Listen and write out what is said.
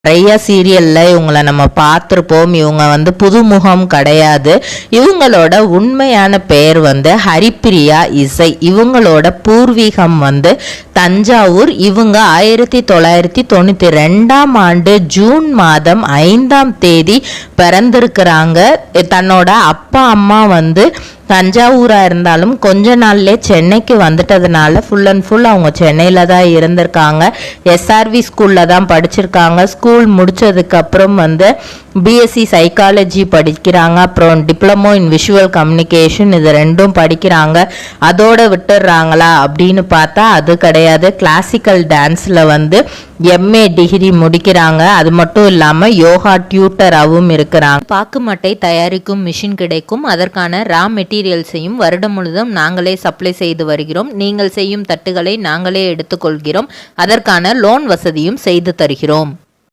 நிறைய சீரியல்ல இவங்களை நம்ம பார்த்துருப்போம். இவங்க புதுமுகம் கிடையாது. இவங்களோட உண்மையான பெயர் ஹரிப்பிரியா இசை. இவங்களோட பூர்வீகம் தஞ்சாவூர். இவங்க 1992ஆம் ஆண்டு ஜூன் மாதம் 5ஆம் தேதி பிறந்திருக்கிறாங்க. தன்னோட அப்பா அம்மா தஞ்சாவூராக இருந்தாலும் கொஞ்ச நாள்லே சென்னைக்கு வந்துட்டதுனால ஃபுல் அண்ட் ஃபுல் அவங்க சென்னையில் தான் இருந்திருக்காங்க. எஸ்ஆர்வி ஸ்கூலில் தான் படிச்சிருக்காங்க. ஸ்கூல் முடித்ததுக்கப்புறம் பிஎஸ்சி சைக்காலஜி படிக்கிறாங்க. அப்புறம் டிப்ளமோ இன் விஷுவல் கம்யூனிகேஷன், இது ரெண்டும் படிக்கிறாங்க. அதோட விட்டுடுறாங்களா அப்படின்னு பார்த்தா அது கிடையாது. கிளாசிக்கல் டான்ஸில் எம்ஏ டிகிரி முடிக்கிறாங்க. அது மட்டும் இல்லாமல் யோகா டியூட்டராகவும் இருக்கிறாங்க. பாக்குமட்டை தயாரிக்கும் மிஷின் கிடைக்கும். அதற்கான ரா மெட்டீரியல்ஸையும் வருடம் முழுதும் நாங்களே சப்ளை செய்து வருகிறோம். நீங்கள் செய்யும் தட்டுகளை நாங்களே எடுத்துக்கொள்கிறோம். அதற்கான லோன் வசதியும் செய்து தருகிறோம்.